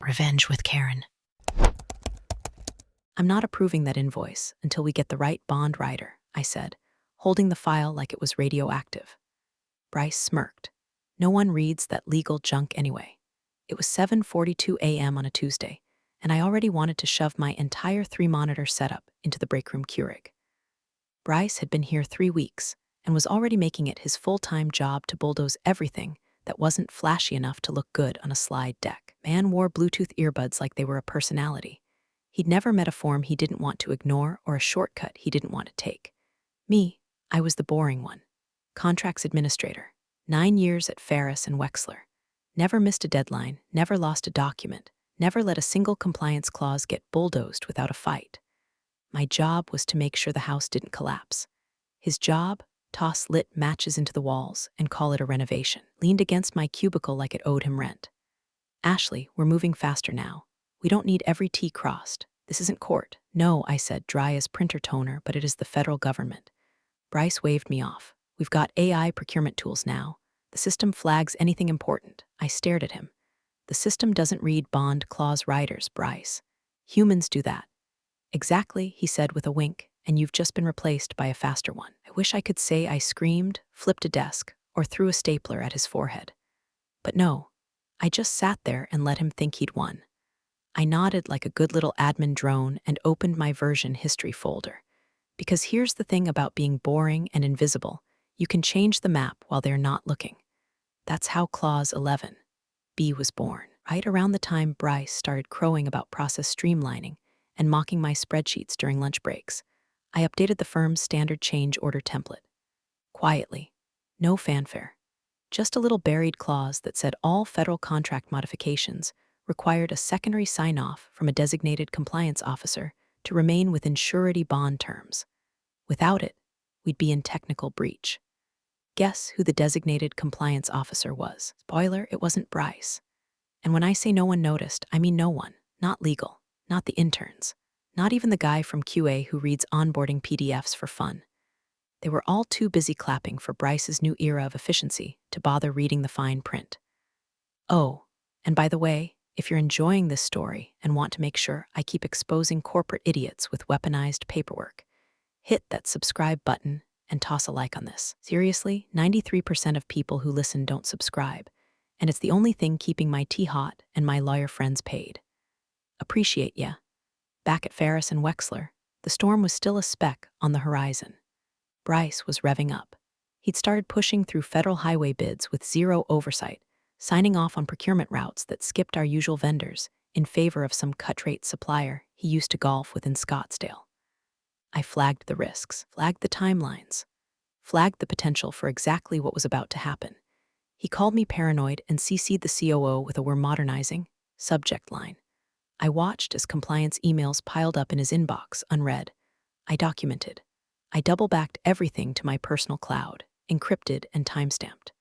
Revenge with Karen. I'm not approving that invoice until we get the right bond writer, I said, holding the file like it was radioactive. Bryce smirked. No one reads that legal junk anyway. It was 7:42 a.m. on a Tuesday, and I already wanted to shove my entire 3-monitor setup into the breakroom Keurig. Bryce had been here 3 weeks and was already making it his full-time job to bulldoze everything that wasn't flashy enough to look good on a slide deck. Man wore Bluetooth earbuds like they were a personality. He'd never met a form he didn't want to ignore or a shortcut he didn't want to take. Me, I was the boring one. Contracts administrator. 9 years at Ferris and Wexler. Never missed a deadline, never lost a document, never let a single compliance clause get bulldozed without a fight. My job was to make sure the house didn't collapse. His job? Toss lit matches into the walls and call it a renovation. Leaned against my cubicle like it owed him rent. Ashley, we're moving faster now. We don't need every T crossed. This isn't court. No, I said, dry as printer toner, but it is the federal government. Bryce waved me off. We've got AI procurement tools now. The system flags anything important. I stared at him. The system doesn't read bond clause riders, Bryce. Humans do that. Exactly, he said with a wink, and you've just been replaced by a faster one. I wish I could say I screamed, flipped a desk, or threw a stapler at his forehead. But no, I just sat there and let him think he'd won. I nodded like a good little admin drone and opened my version history folder. Because here's the thing about being boring and invisible. You can change the map while they're not looking. That's how Clause 11, B, was born. Right around the time Bryce started crowing about process streamlining and mocking my spreadsheets during lunch breaks, I updated the firm's standard change order template. Quietly. No fanfare. Just a little buried clause that said all federal contract modifications required a secondary sign-off from a designated compliance officer to remain within surety bond terms. Without it, we'd be in technical breach. Guess who the designated compliance officer was? Spoiler, it wasn't Bryce. And when I say no one noticed, I mean no one. Not legal, not the interns, not even the guy from QA who reads onboarding PDFs for fun. They were all too busy clapping for Bryce's new era of efficiency to bother reading the fine print. Oh, and by the way, if you're enjoying this story and want to make sure I keep exposing corporate idiots with weaponized paperwork, hit that subscribe button and toss a like on this. Seriously, 93% of people who listen don't subscribe, and it's the only thing keeping my tea hot and my lawyer friends paid. Appreciate ya. Back at Ferris and Wexler, the storm was still a speck on the horizon. Bryce was revving up. He'd started pushing through federal highway bids with zero oversight, signing off on procurement routes that skipped our usual vendors in favor of some cut-rate supplier he used to golf with in Scottsdale. I flagged the risks, flagged the timelines, flagged the potential for exactly what was about to happen. He called me paranoid and CC'd the COO with a "we're modernizing" subject line. I watched as compliance emails piled up in his inbox, unread. I documented. I double-backed everything to my personal cloud, encrypted and timestamped.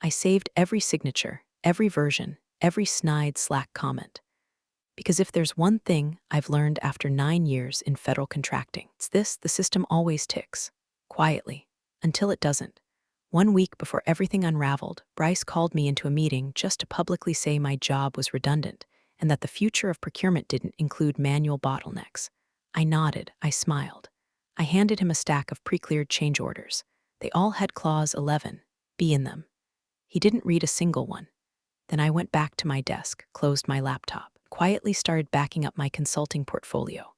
I saved every signature, every version, every snide Slack comment. Because if there's one thing I've learned after 9 years in federal contracting, it's this: the system always ticks. Quietly. Until it doesn't. 1 week before everything unraveled, Bryce called me into a meeting just to publicly say my job was redundant and that the future of procurement didn't include manual bottlenecks. I nodded, I smiled. I handed him a stack of pre-cleared change orders. They all had Clause 11, B, in them. He didn't read a single one. Then I went back to my desk, closed my laptop, quietly started backing up my consulting portfolio.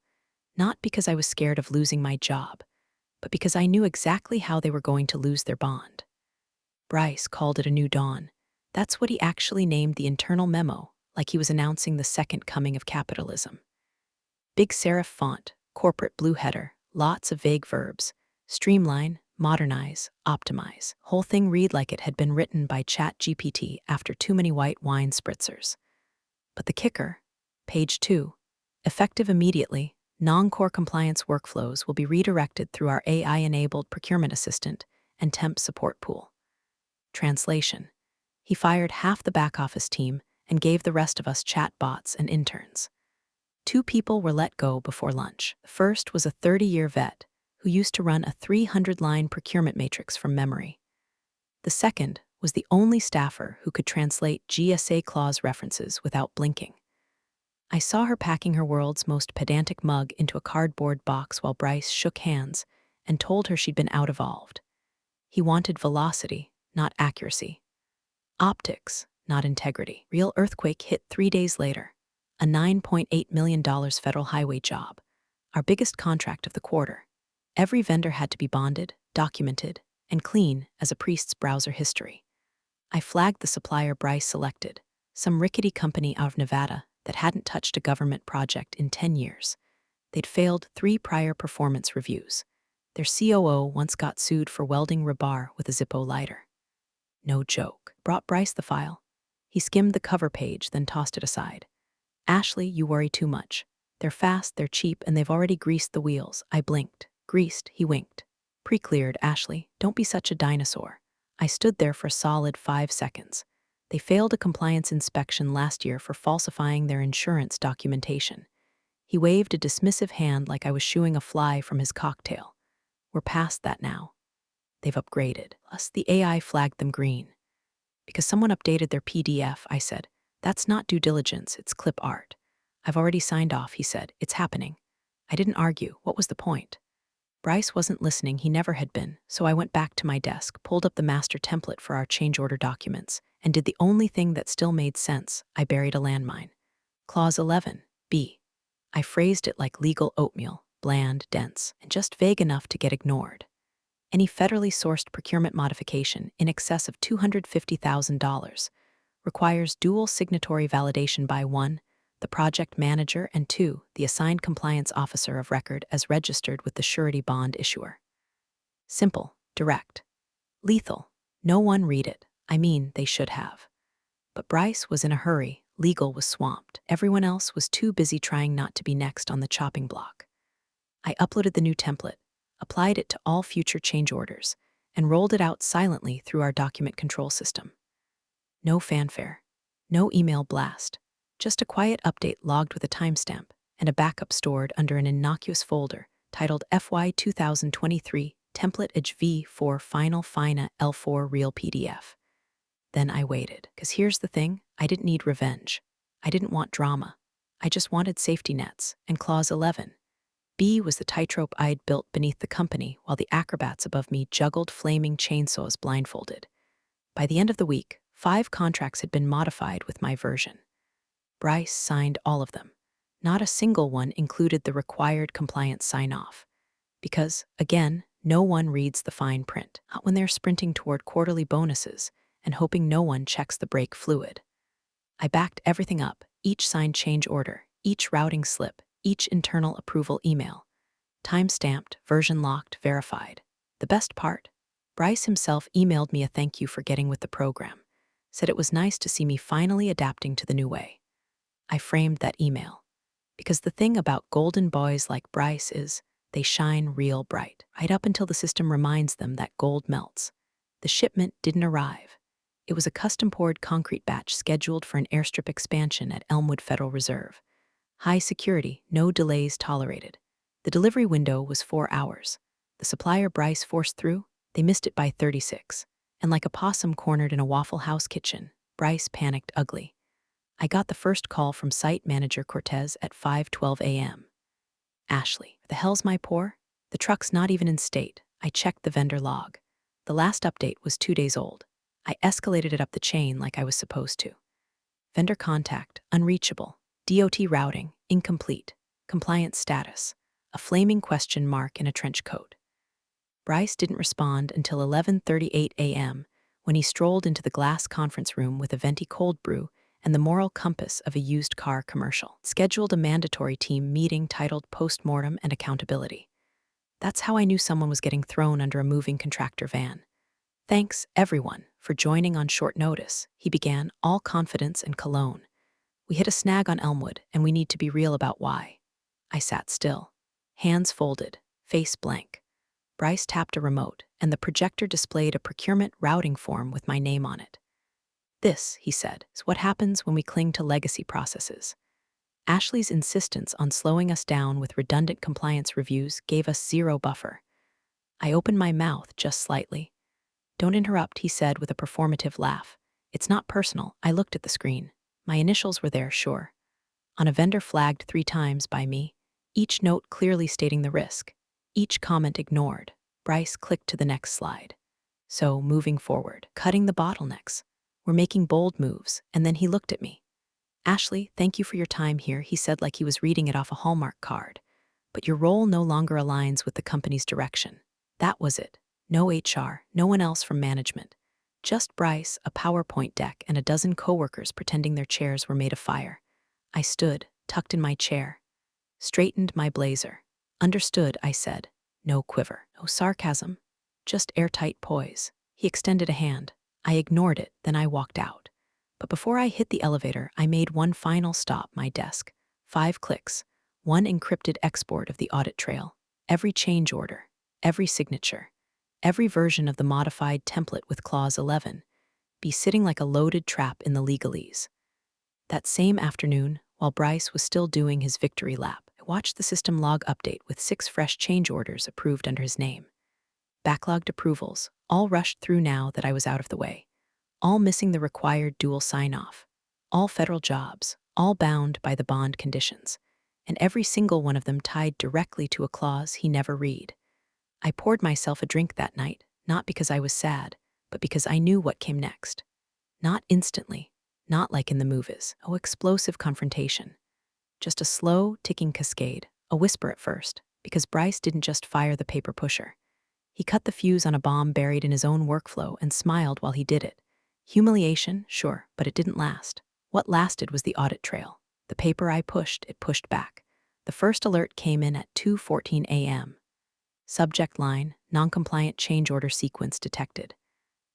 Not because I was scared of losing my job, but because I knew exactly how they were going to lose their bond. Bryce called it a new dawn. That's what he actually named the internal memo, like he was announcing the second coming of capitalism. Big serif font, corporate blue header, lots of vague verbs. Streamline, modernize, optimize. Whole thing read like it had been written by ChatGPT after too many white wine spritzers. But the kicker, page 2, effective immediately, non-core compliance workflows will be redirected through our AI-enabled procurement assistant and temp support pool. Translation. He fired half the back office team and gave the rest of us chat bots and interns. 2 people were let go before lunch. The first was a 30-year vet who used to run a 300-line procurement matrix from memory. The second was the only staffer who could translate GSA clause references without blinking. I saw her packing her world's most pedantic mug into a cardboard box while Bryce shook hands and told her she'd been out-evolved. He wanted velocity, not accuracy. Optics, not integrity. Real earthquake hit 3 days later. A $9.8 million federal highway job. Our biggest contract of the quarter. Every vendor had to be bonded, documented, and clean as a priest's browser history. I flagged the supplier Bryce selected, some rickety company out of Nevada that hadn't touched a government project in 10 years. They'd failed 3 prior performance reviews. Their COO once got sued for welding rebar with a Zippo lighter. No joke. Brought Bryce the file. He skimmed the cover page, then tossed it aside. Ashley, you worry too much. They're fast, they're cheap, and they've already greased the wheels. I blinked. Greased, he winked. Pre-cleared, Ashley. Don't be such a dinosaur. I stood there for a solid 5 seconds. They failed a compliance inspection last year for falsifying their insurance documentation. He waved a dismissive hand like I was shooing a fly from his cocktail. We're past that now. They've upgraded. Plus, the AI flagged them green. Because someone updated their PDF, I said, that's not due diligence, it's clip art. I've already signed off, he said, it's happening. I didn't argue, what was the point? Bryce wasn't listening, he never had been, so I went back to my desk, pulled up the master template for our change order documents, and did the only thing that still made sense. I buried a landmine. Clause 11, B. I phrased it like legal oatmeal, bland, dense, and just vague enough to get ignored. Any federally sourced procurement modification in excess of $250,000 requires dual signatory validation by 1, the project manager, and 2, the assigned compliance officer of record as registered with the surety bond issuer. Simple, direct, lethal. No one read it. I mean, they should have. But Bryce was in a hurry. Legal was swamped. Everyone else was too busy trying not to be next on the chopping block. I uploaded the new template, applied it to all future change orders, and rolled it out silently through our document control system. No fanfare, no email blast, just a quiet update logged with a timestamp and a backup stored under an innocuous folder titled FY 2023 Template HV4 Final FINA L4 Real PDF. Then I waited, because here's the thing, I didn't need revenge. I didn't want drama. I just wanted safety nets, and Clause 11. B was the tightrope I'd built beneath the company while the acrobats above me juggled flaming chainsaws blindfolded. By the end of the week, 5 contracts had been modified with my version. Bryce signed all of them. Not a single one included the required compliance sign-off. Because, again, no one reads the fine print, not when they're sprinting toward quarterly bonuses and hoping no one checks the brake fluid. I backed everything up, each signed change order, each routing slip, each internal approval email. Time-stamped, version locked, verified. The best part? Bryce himself emailed me a thank you for getting with the program. Said it was nice to see me finally adapting to the new way. I framed that email. Because the thing about golden boys like Bryce is, they shine real bright, right up until the system reminds them that gold melts. The shipment didn't arrive. It was a custom-poured concrete batch scheduled for an airstrip expansion at Elmwood Federal Reserve. High security, no delays tolerated. The delivery window was 4 hours. The supplier Bryce forced through, they missed it by 36. And like a possum cornered in a Waffle House kitchen, Bryce panicked ugly. I got the first call from site manager Cortez at 5:12 a.m. Ashley, the hell's my pour? The truck's not even in state. I checked the vendor log. The last update was 2 days old. I escalated it up the chain like I was supposed to. Vendor contact, unreachable. DOT routing, incomplete. Compliance status, a flaming question mark in a trench coat. Bryce didn't respond until 11:38 a.m. when he strolled into the glass conference room with a venti cold brew and the moral compass of a used car commercial. Scheduled a mandatory team meeting titled Postmortem and Accountability. That's how I knew someone was getting thrown under a moving contractor van. Thanks, everyone, for joining on short notice, he began, all confidence and cologne. We hit a snag on Elmwood, and we need to be real about why. I sat still, hands folded, face blank. Bryce tapped a remote, and the projector displayed a procurement routing form with my name on it. This, he said, is what happens when we cling to legacy processes. Ashley's insistence on slowing us down with redundant compliance reviews gave us zero buffer. I opened my mouth just slightly. Don't interrupt, he said with a performative laugh. It's not personal. I looked at the screen. My initials were there, sure. on a vendor flagged 3 times by me, each note clearly stating the risk, each comment ignored. Bryce clicked to the next slide. So, moving forward, cutting the bottlenecks. We're making bold moves, and then he looked at me. Ashley, thank you for your time here, he said like he was reading it off a Hallmark card. But your role no longer aligns with the company's direction. That was it. No HR, no one else from management. Just Bryce, a PowerPoint deck, and a dozen coworkers pretending their chairs were made of fire. I stood, tucked in my chair, straightened my blazer. Understood, I said. No quiver, no sarcasm, just airtight poise. He extended a hand. I ignored it, then I walked out. But before I hit the elevator, I made one final stop, my desk. 5 clicks, one encrypted export of the audit trail, every change order, every signature, every version of the modified template with Clause 11, be sitting like a loaded trap in the legalese. That same afternoon, while Bryce was still doing his victory lap, I watched the system log update with 6 fresh change orders approved under his name. Backlogged approvals, all rushed through now that I was out of the way, all missing the required dual sign-off, all federal jobs, all bound by the bond conditions, and every single one of them tied directly to a clause he never read. I poured myself a drink that night, not because I was sad, but because I knew what came next. Not instantly, not like in the movies, oh explosive confrontation. Just a slow, ticking cascade, a whisper at first, because Bryce didn't just fire the paper pusher. He cut the fuse on a bomb buried in his own workflow and smiled while he did it. Humiliation, sure, but it didn't last. What lasted was the audit trail. The paper I pushed, it pushed back. The first alert came in at 2:14 a.m. Subject line, non-compliant change order sequence detected.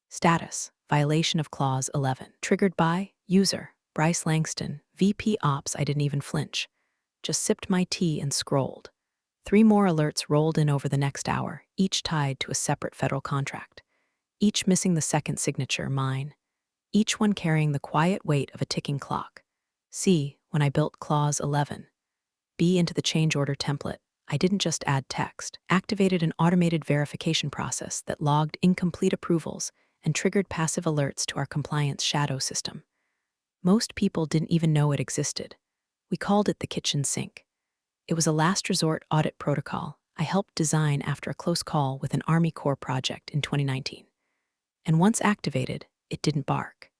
Status, violation of Clause 11. Triggered by, user, Bryce Langston, VP Ops. I didn't even flinch. Just sipped my tea and scrolled. 3 more alerts rolled in over the next hour, each tied to a separate federal contract. Each missing the second signature, mine. Each one carrying the quiet weight of a ticking clock. C, when I built Clause 11. B, into the change order template, I didn't just add text, activated an automated verification process that logged incomplete approvals and triggered passive alerts to our compliance shadow system. Most people didn't even know it existed. We called it the kitchen sink. It was a last resort audit protocol I helped design after a close call with an Army Corps project in 2019. And once activated, it didn't bark.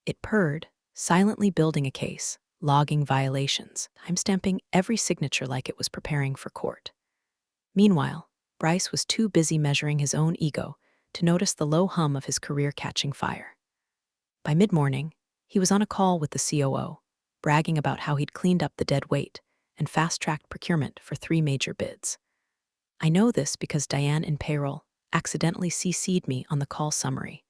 It purred, silently building a case, logging violations, timestamping every signature like it was preparing for court. Meanwhile, Bryce was too busy measuring his own ego to notice the low hum of his career catching fire. By mid-morning, he was on a call with the COO, bragging about how he'd cleaned up the dead weight and fast-tracked procurement for 3 major bids. I know this because Diane in payroll accidentally CC'd me on the call summary.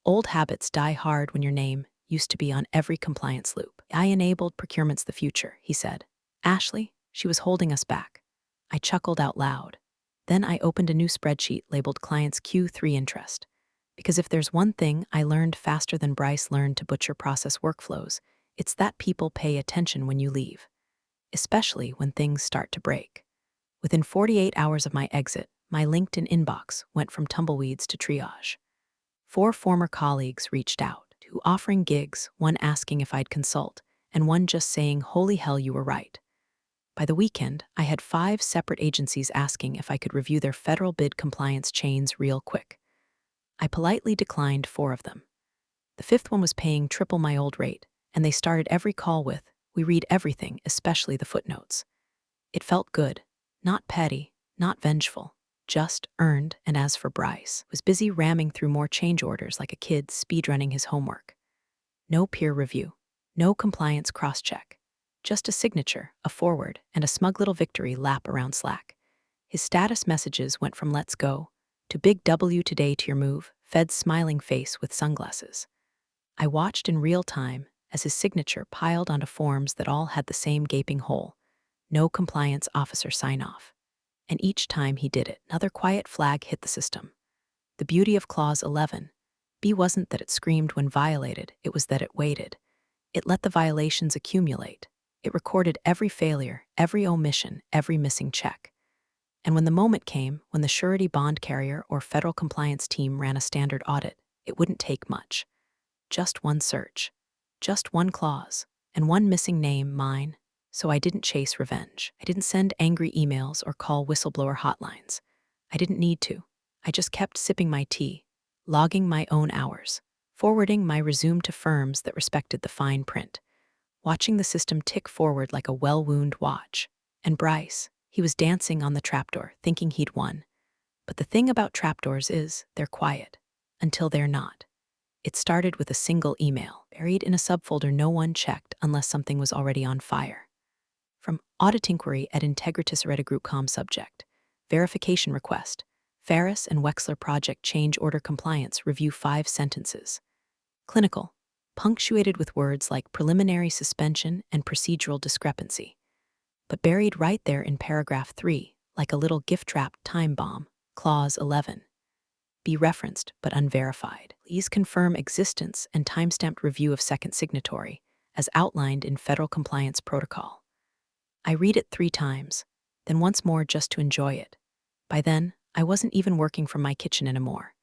Old habits die hard when your name used to be on every compliance loop. I enabled procurement's the future, he said. Ashley, she was holding us back. I chuckled out loud. Then I opened a new spreadsheet labeled Clients Q3 Interest. Because if there's one thing I learned faster than Bryce learned to butcher process workflows, it's that people pay attention when you leave, especially when things start to break. Within 48 hours of my exit, my LinkedIn inbox went from tumbleweeds to triage. 4 former colleagues reached out, 2 offering gigs, 1 asking if I'd consult, and 1 just saying, "Holy hell, you were right." By the weekend, I had 5 separate agencies asking if I could review their federal bid compliance chains real quick. I politely declined 4 of them. The 5th one was paying triple my old rate, and they started every call with, "We read everything, especially the footnotes." It felt good, not petty, not vengeful, just earned. And as for Bryce, was busy ramming through more change orders like a kid speedrunning his homework. No peer review, no compliance cross-check, just a signature, a forward, and a smug little victory lap around Slack. His status messages went from "let's go" to "big W today to your move," Fed's smiling face with sunglasses. I watched in real time as his signature piled onto forms that all had the same gaping hole, no compliance officer sign-off. And each time he did it, another quiet flag hit the system. The beauty of Clause 11, B, wasn't that it screamed when violated, it was that it waited. It let the violations accumulate. It recorded every failure, every omission, every missing check. And when the moment came, when the surety bond carrier or federal compliance team ran a standard audit, it wouldn't take much. Just 1 search, just 1 clause, and 1 missing name, mine, So I didn't chase revenge. I didn't send angry emails or call whistleblower hotlines. I didn't need to. I just kept sipping my tea, logging my own hours, forwarding my resume to firms that respected the fine print, watching the system tick forward like a well-wound watch. And Bryce, he was dancing on the trapdoor, thinking he'd won. But the thing about trapdoors is they're quiet, until they're not. It started with a single email, buried in a subfolder no one checked unless something was already on fire. From audit inquiry at Integritas Redigroup.com subject, verification request, Ferris and Wexler project change order compliance review 5 sentences. Clinical, punctuated with words like preliminary suspension and procedural discrepancy. But buried right there in paragraph 3, like a little gift-wrapped time bomb, clause 11. Be referenced but unverified. Please confirm existence and timestamped review of second signatory, as outlined in Federal Compliance Protocol. I read it 3 times, then once more just to enjoy it. By then, I wasn't even working from my kitchen anymore.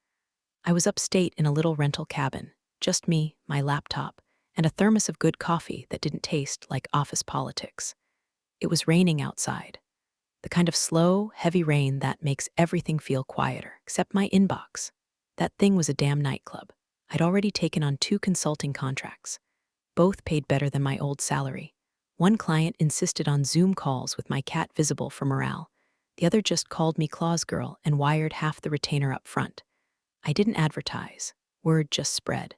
I was upstate in a little rental cabin, just me, my laptop, and a thermos of good coffee that didn't taste like office politics. It was raining outside. The kind of slow, heavy rain that makes everything feel quieter, except my inbox. That thing was a damn nightclub. I'd already taken on 2 consulting contracts. Both paid better than my old salary. One client insisted on Zoom calls with my cat visible for morale. The other just called me Claus Girl and wired half the retainer up front. I didn't advertise. Word just spread.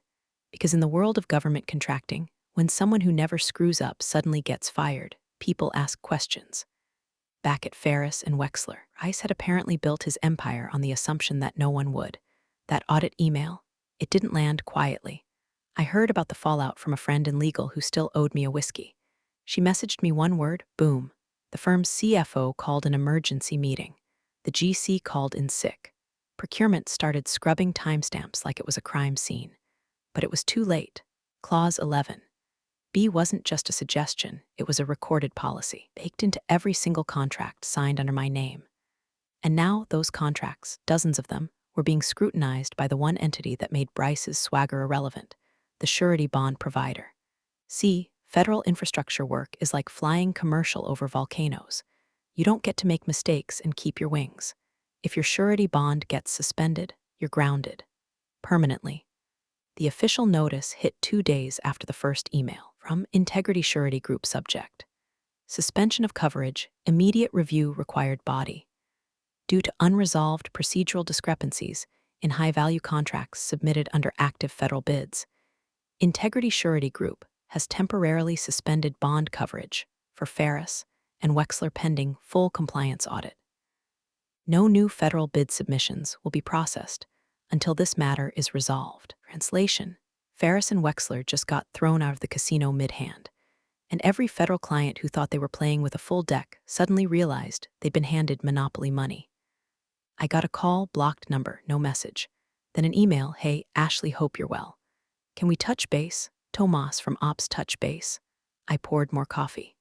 Because in the world of government contracting, when someone who never screws up suddenly gets fired, people ask questions. Back at Ferris and Wexler, Rice had apparently built his empire on the assumption that no one would. That audit email, it didn't land quietly. I heard about the fallout from a friend in legal who still owed me a whiskey. She messaged me one word, boom. The firm's CFO called an emergency meeting. The GC called in sick. Procurement started scrubbing timestamps like it was a crime scene. But it was too late. Clause 11. B wasn't just a suggestion, it was a recorded policy, baked into every single contract signed under my name. And now those contracts, dozens of them, were being scrutinized by the one entity that made Bryce's swagger irrelevant, the surety bond provider. See, federal infrastructure work is like flying commercial over volcanoes. You don't get to make mistakes and keep your wings. If your surety bond gets suspended, you're grounded. Permanently. The official notice hit 2 days after the first email from Integrity Surety Group subject. Suspension of coverage, immediate review required body. Due to unresolved procedural discrepancies in high-value contracts submitted under active federal bids, Integrity Surety Group has temporarily suspended bond coverage for Ferris and Wexler pending full compliance audit. No new federal bid submissions will be processed until this matter is resolved. Translation: Ferris and Wexler just got thrown out of the casino mid-hand, and every federal client who thought they were playing with a full deck suddenly realized they'd been handed monopoly money. I got a call, blocked number, no message. Then an email, hey, Ashley, hope you're well. Can we touch base? Tomas from Ops touch base. I poured more coffee.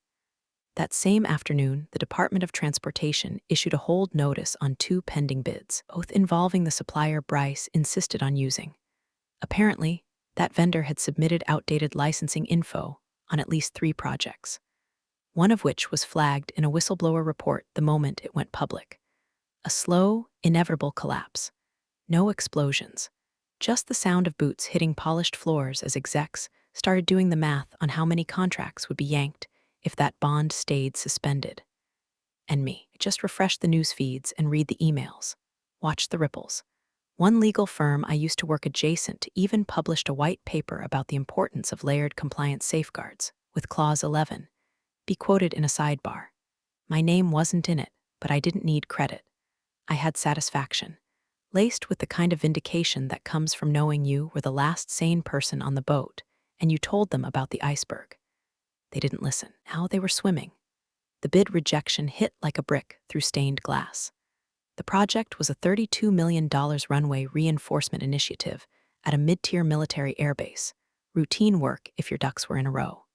That same afternoon, the Department of Transportation issued a hold notice on 2 pending bids, both involving the supplier Bryce insisted on using. Apparently, that vendor had submitted outdated licensing info on at least 3 projects, one of which was flagged in a whistleblower report the moment it went public. A slow, inevitable collapse. No explosions. Just the sound of boots hitting polished floors as execs started doing the math on how many contracts would be yanked if that bond stayed suspended. And me, just refresh the news feeds and read the emails. Watch the ripples. One legal firm I used to work adjacent to even published a white paper about the importance of layered compliance safeguards, with Clause 11. Be quoted in a sidebar. My name wasn't in it, but I didn't need credit. I had satisfaction, laced with the kind of vindication that comes from knowing you were the last sane person on the boat, and you told them about the iceberg. They didn't listen. Now they were swimming. The bid rejection hit like a brick through stained glass. The project was a $32 million runway reinforcement initiative at a mid-tier military airbase, routine work if your ducks were in a row.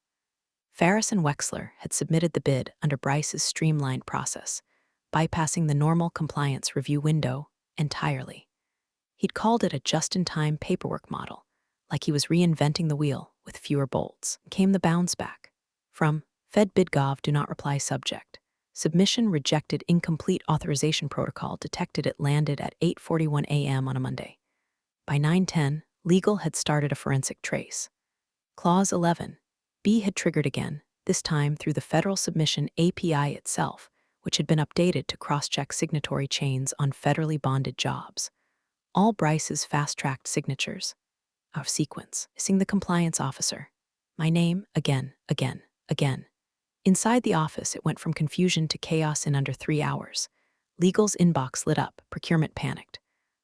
Ferris and Wexler had submitted the bid under Bryce's streamlined process, bypassing the normal compliance review window entirely. He'd called it a just-in-time paperwork model, like he was reinventing the wheel with fewer bolts. Came the bounce back from Fed bidgov do not reply subject. Submission rejected incomplete authorization protocol detected it landed at 8:41 a.m. on a Monday. By 9:10, legal had started a forensic trace. Clause 11. B had triggered again, this time through the federal submission API itself, which had been updated to cross-check signatory chains on federally bonded jobs. All Bryce's fast-tracked signatures. Out of sequence, missing the compliance officer. My name, again. Inside the office, it went from confusion to chaos in under 3 hours. Legal's inbox lit up, procurement panicked.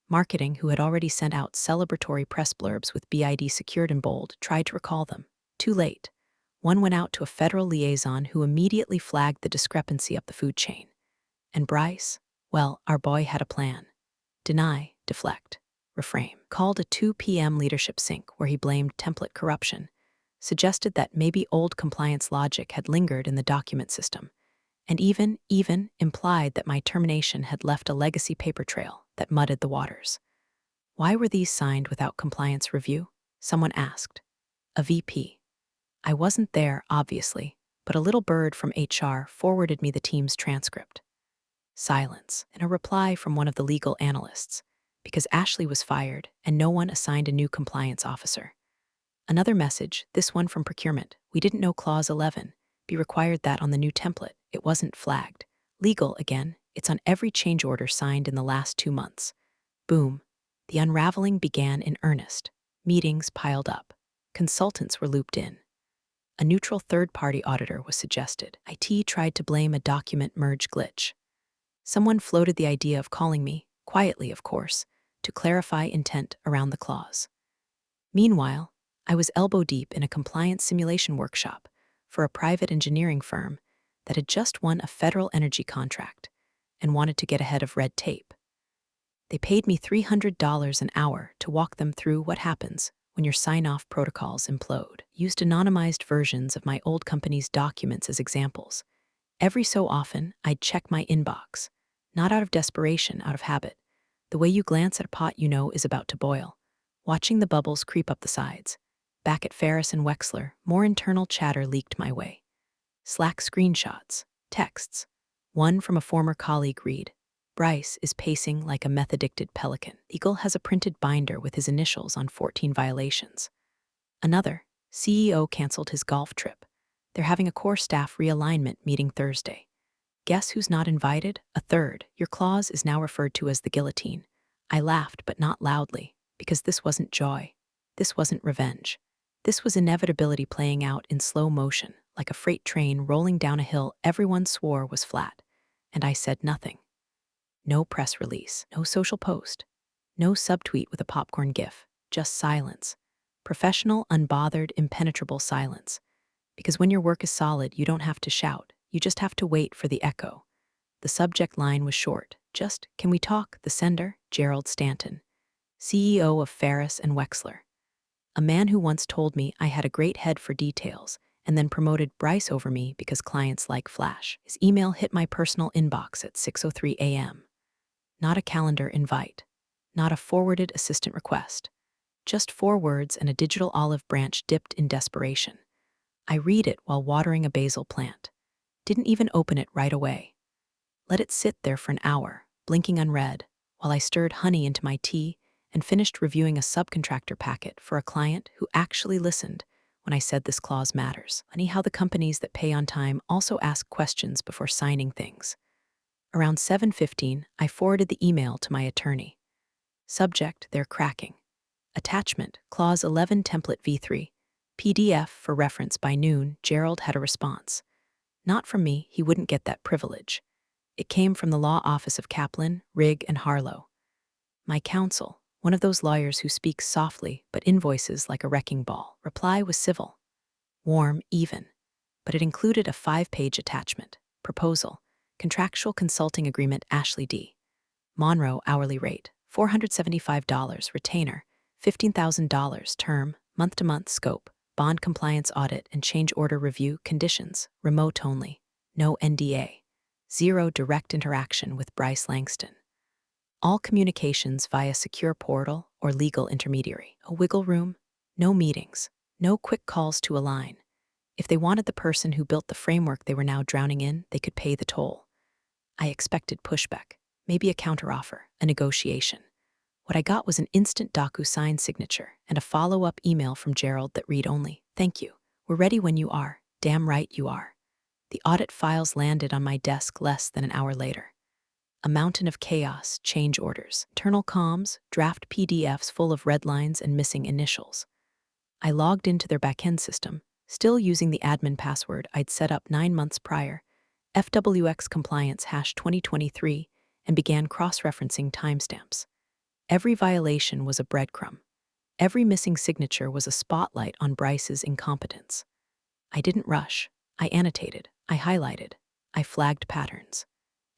Marketing, who had already sent out celebratory press blurbs with BID secured in bold, tried to recall them. Too late. One went out to a federal liaison who immediately flagged the discrepancy up the food chain. And Bryce? Well, our boy had a plan. Deny, deflect, reframe. Called a 2 p.m. leadership sync where he blamed template corruption, suggested that maybe old compliance logic had lingered in the document system, and even implied that my termination had left a legacy paper trail that muddied the waters. Why were these signed without compliance review? Someone asked. A VP. I wasn't there, obviously, but a little bird from HR forwarded me the team's transcript. Silence, and a reply from one of the legal analysts, because Ashley was fired and no one assigned a new compliance officer. Another message, this one from procurement. We didn't know clause 11. Be required that on the new template. It wasn't flagged. Legal, again. It's on every change order signed in the last 2 months. Boom. The unraveling began in earnest. Meetings piled up. Consultants were looped in. A neutral third-party auditor was suggested. IT tried to blame a document merge glitch. Someone floated the idea of calling me, quietly of course, to clarify intent around the clause. Meanwhile, I was elbow-deep in a compliance simulation workshop for a private engineering firm that had just won a federal energy contract and wanted to get ahead of red tape. They paid me $300 an hour to walk them through what happens when your sign-off protocols implode. Used anonymized versions of my old company's documents as examples. Every so often, I'd check my inbox, not out of desperation, out of habit. The way you glance at a pot you know is about to boil, watching the bubbles creep up the sides. Back at Ferris and Wexler, more internal chatter leaked my way. Slack screenshots, texts. One from a former colleague read, Bryce is pacing like a meth-addicted pelican. Eagle has a printed binder with his initials on 14 violations. Another, CEO canceled his golf trip. They're having a core staff realignment meeting Thursday. Guess who's not invited? A third. Your clause is now referred to as the guillotine. I laughed, but not loudly, because this wasn't joy. This wasn't revenge. This was inevitability playing out in slow motion, like a freight train rolling down a hill everyone swore was flat. And I said nothing. No press release, no social post, no subtweet with a popcorn gif, just silence. Professional, unbothered, impenetrable silence. Because when your work is solid, you don't have to shout. You just have to wait for the echo. The subject line was short. Just, can we talk? The sender, Gerald Stanton, CEO of Ferris and Wexler. A man who once told me I had a great head for details and then promoted Bryce over me because clients like flash. His email hit my personal inbox at 6:03 a.m. Not a calendar invite. Not a forwarded assistant request. Just 4 words and a digital olive branch dipped in desperation. I read it while watering a basil plant. Didn't even open it right away. Let it sit there for an hour, blinking unread, while I stirred honey into my tea and finished reviewing a subcontractor packet for a client who actually listened when I said this clause matters. Funny how the companies that pay on time also ask questions before signing things. Around 7:15, I forwarded the email to my attorney. Subject, they're cracking. Attachment, clause 11 template v3. PDF for reference. By noon, Gerald had a response. Not from me, he wouldn't get that privilege. It came from the law office of Kaplan, Rigg, and Harlow. My counsel, one of those lawyers who speaks softly but invoices like a wrecking ball. Reply was civil, warm, even, but it included a 5-page attachment. Proposal, contractual consulting agreement. Ashley D. Monroe, hourly rate, $475, retainer, $15,000, term, month-to-month scope, bond compliance audit and change order review conditions, remote only, no NDA, 0 direct interaction with Bryce Langston. All communications via secure portal or legal intermediary. A wiggle room, no meetings, no quick calls to align. If they wanted the person who built the framework they were now drowning in, they could pay the toll. I expected pushback, maybe a counteroffer, a negotiation. What I got was an instant DocuSign signature and a follow-up email from Gerald that read only, "Thank you. We're ready when you are. Damn right you are." The audit files landed on my desk less than an hour later. A mountain of chaos, change orders, internal comms, draft PDFs full of red lines and missing initials. I logged into their backend system, still using the admin password I'd set up 9 months prior, FWX compliance #2023, and began cross-referencing timestamps. Every violation was a breadcrumb. Every missing signature was a spotlight on Bryce's incompetence. I didn't rush. I annotated. I highlighted. I flagged patterns.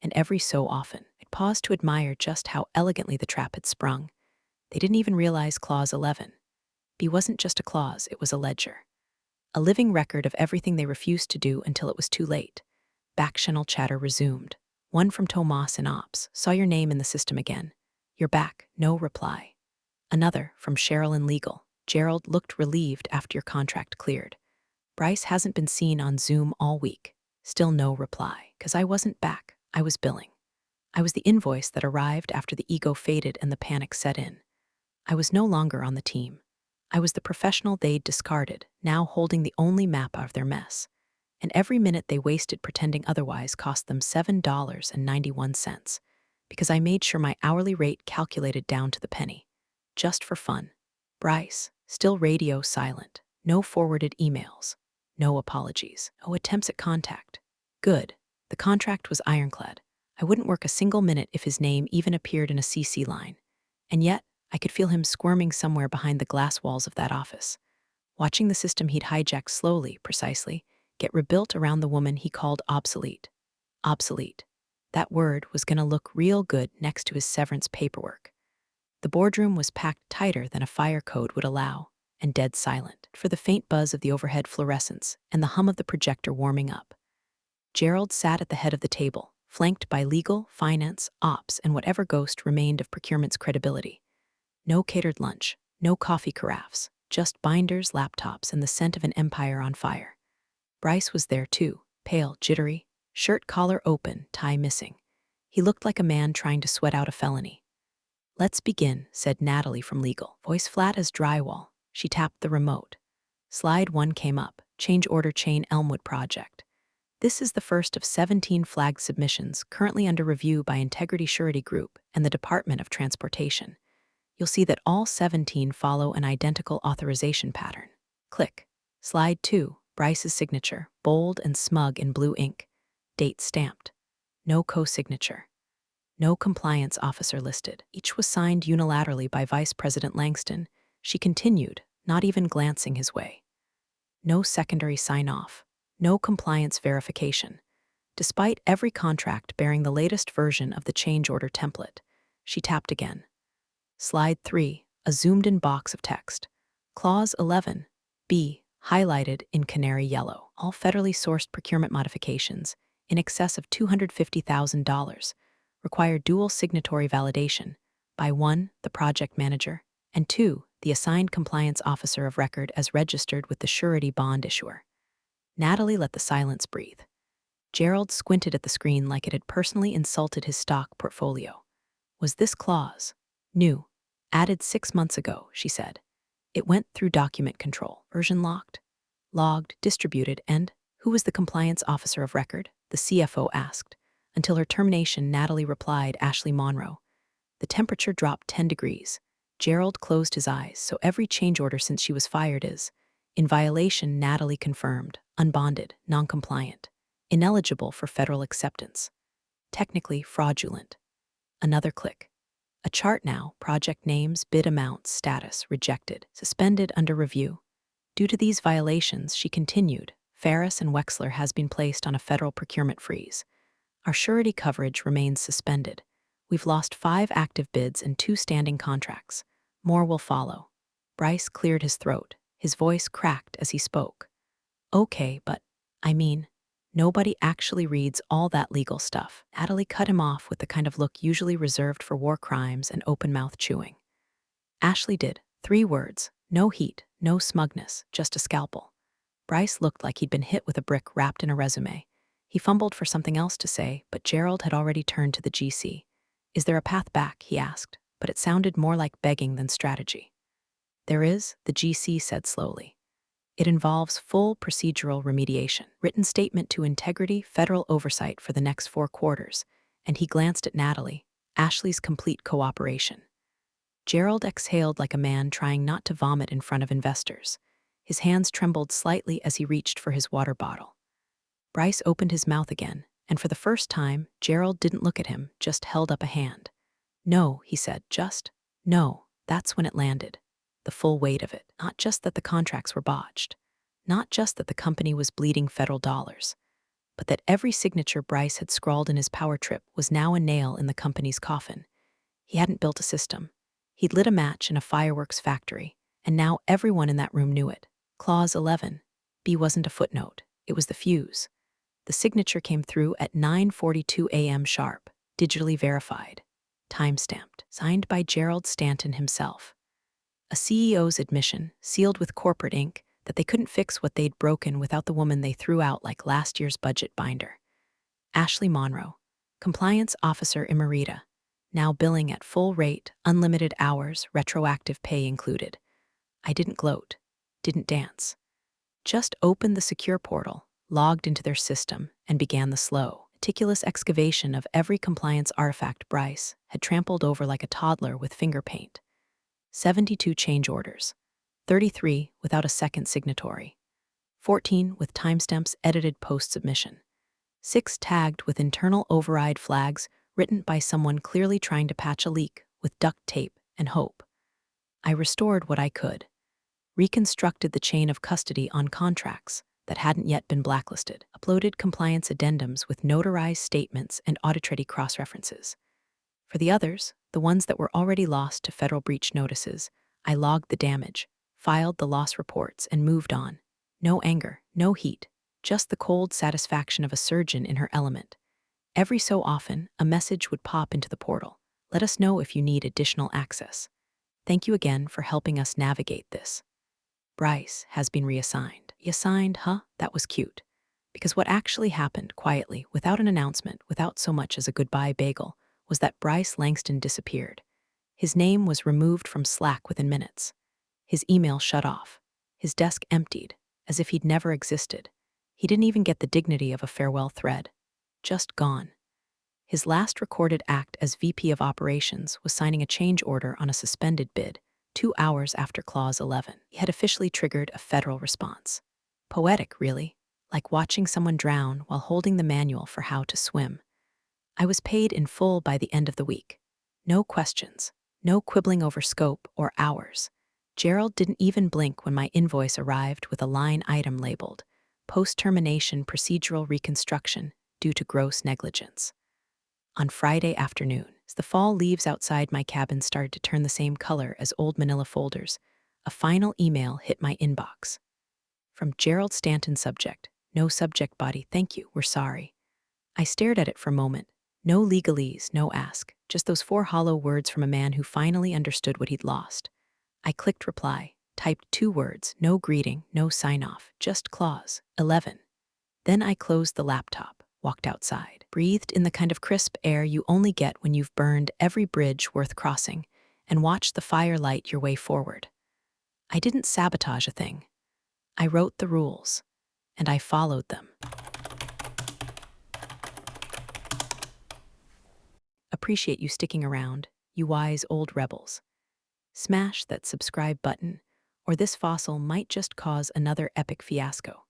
And every so often, I'd pause to admire just how elegantly the trap had sprung. They didn't even realize Clause 11. B wasn't just a clause, it was a ledger. A living record of everything they refused to do until it was too late. Back-channel chatter resumed. One from Tomas in Ops. "Saw your name in the system again. You're back." No reply. Another from Cheryl in Legal. "Gerald looked relieved after your contract cleared. Bryce hasn't been seen on Zoom all week." Still no reply. 'Cause I wasn't back. I was billing. I was the invoice that arrived after the ego faded and the panic set in. I was no longer on the team. I was the professional they'd discarded, now holding the only map of their mess. And every minute they wasted pretending otherwise cost them $7.91, because I made sure my hourly rate calculated down to the penny. Just for fun. Bryce, still radio silent. No forwarded emails. No apologies. No attempts at contact. Good. The contract was ironclad. I wouldn't work a single minute if his name even appeared in a CC line. And yet, I could feel him squirming somewhere behind the glass walls of that office, watching the system he'd hijacked slowly, precisely, get rebuilt around the woman he called obsolete. Obsolete. That word was going to look real good next to his severance paperwork. The boardroom was packed tighter than a fire code would allow, and dead silent, for the faint buzz of the overhead fluorescence and the hum of the projector warming up. Gerald sat at the head of the table, flanked by legal, finance, ops, and whatever ghost remained of procurement's credibility. No catered lunch, no coffee carafes, just binders, laptops, and the scent of an empire on fire. Bryce was there too, pale, jittery, shirt collar open, tie missing. He looked like a man trying to sweat out a felony. "Let's begin," said Natalie from legal, voice flat as drywall. She tapped the remote. Slide 1 came up, change order chain Elmwood project. This is the first of 17 flagged submissions currently under review by Integrity Surety Group and the Department of Transportation. You'll see that all 17 follow an identical authorization pattern. Click. Slide 2, Bryce's signature, bold and smug in blue ink. Date stamped. No co-signature. No compliance officer listed. Each was signed unilaterally by Vice President Langston. She continued, not even glancing his way. No secondary sign-off. No compliance verification. Despite every contract bearing the latest version of the change order template, she tapped again. Slide 3, a zoomed-in box of text. Clause 11, B, highlighted in canary yellow. All federally sourced procurement modifications, in excess of $250,000, require dual signatory validation by 1, the project manager, and 2, the assigned compliance officer of record as registered with the surety bond issuer. Natalie let the silence breathe. Gerald squinted at the screen like it had personally insulted his stock portfolio. Was this clause new? Added 6 months ago, she said. It went through document control, version locked, logged, distributed, and who was the compliance officer of record? The CFO asked. Until her termination, Natalie replied, Ashley Monroe. The temperature dropped 10 degrees. Gerald closed his eyes, so every change order since she was fired is, in violation, Natalie confirmed, unbonded, non-compliant, ineligible for federal acceptance, technically fraudulent. Another click. A chart now, project names, bid amounts, status, rejected, suspended under review. Due to these violations, she continued, Ferris and Wexler has been placed on a federal procurement freeze. Our surety coverage remains suspended. We've lost 5 active bids and 2 standing contracts. More will follow. Bryce cleared his throat. His voice cracked as he spoke. Okay, but, nobody actually reads all that legal stuff. Natalie cut him off with the kind of look usually reserved for war crimes and open-mouth chewing. Ashley did. 3 words. No heat, no smugness, just a scalpel. Bryce looked like he'd been hit with a brick wrapped in a resume. He fumbled for something else to say, but Gerald had already turned to the GC. "Is there a path back?" he asked, but it sounded more like begging than strategy. "There is," the GC said slowly. "It involves full procedural remediation, written statement to integrity, federal oversight for the next 4 quarters," and he glanced at Natalie, Ashley's complete cooperation. Gerald exhaled like a man trying not to vomit in front of investors. His hands trembled slightly as he reached for his water bottle. Bryce opened his mouth again, and for the first time, Gerald didn't look at him, just held up a hand. "No," he said, "just no." That's when it landed. The full weight of it. Not just that the contracts were botched. Not just that the company was bleeding federal dollars. But that every signature Bryce had scrawled in his power trip was now a nail in the company's coffin. He hadn't built a system. He'd lit a match in a fireworks factory, and now everyone in that room knew it. Clause 11. B wasn't a footnote. It was the fuse. The signature came through at 9:42 a.m. sharp, digitally verified, time-stamped, signed by Gerald Stanton himself. A CEO's admission, sealed with corporate ink, that they couldn't fix what they'd broken without the woman they threw out like last year's budget binder. Ashley Monroe, compliance officer emerita, now billing at full rate, unlimited hours, retroactive pay included. I didn't gloat, didn't dance. Just opened the secure portal, logged into their system, and began the slow, meticulous excavation of every compliance artifact Bryce had trampled over like a toddler with finger paint. 72 change orders, 33 without a second signatory, 14 with timestamps edited post-submission, 6 tagged with internal override flags written by someone clearly trying to patch a leak with duct tape and hope. I restored what I could, reconstructed the chain of custody on contracts that hadn't yet been blacklisted, uploaded compliance addendums with notarized statements and audit-ready cross-references. For the others, the ones that were already lost to federal breach notices, I logged the damage, filed the loss reports, and moved on. No anger, no heat, just the cold satisfaction of a surgeon in her element. Every so often, a message would pop into the portal. "Let us know if you need additional access. Thank you again for helping us navigate this. Bryce has been reassigned." Reassigned, huh? That was cute. Because what actually happened quietly, without an announcement, without so much as a goodbye bagel, was that Bryce Langston disappeared. His name was removed from Slack within minutes. His email shut off. His desk emptied, as if he'd never existed. He didn't even get the dignity of a farewell thread. Just gone. His last recorded act as VP of Operations was signing a change order on a suspended bid, 2 hours after Clause 11. He had officially triggered a federal response. Poetic, really, like watching someone drown while holding the manual for how to swim. I was paid in full by the end of the week. No questions, no quibbling over scope or hours. Gerald didn't even blink when my invoice arrived with a line item labeled post-termination procedural reconstruction due to gross negligence. On Friday afternoon, as the fall leaves outside my cabin started to turn the same color as old manila folders, a final email hit my inbox. From Gerald Stanton, subject, "No subject body, thank you, we're sorry." I stared at it for a moment. No legalese, no ask, just those 4 hollow words from a man who finally understood what he'd lost. I clicked reply, typed 2 words, no greeting, no sign-off, just Clause 11. Then I closed the laptop, walked outside, breathed in the kind of crisp air you only get when you've burned every bridge worth crossing, and watched the fire light your way forward. I didn't sabotage a thing. I wrote the rules, and I followed them. Appreciate you sticking around, you wise old rebels. Smash that subscribe button, or this fossil might just cause another epic fiasco.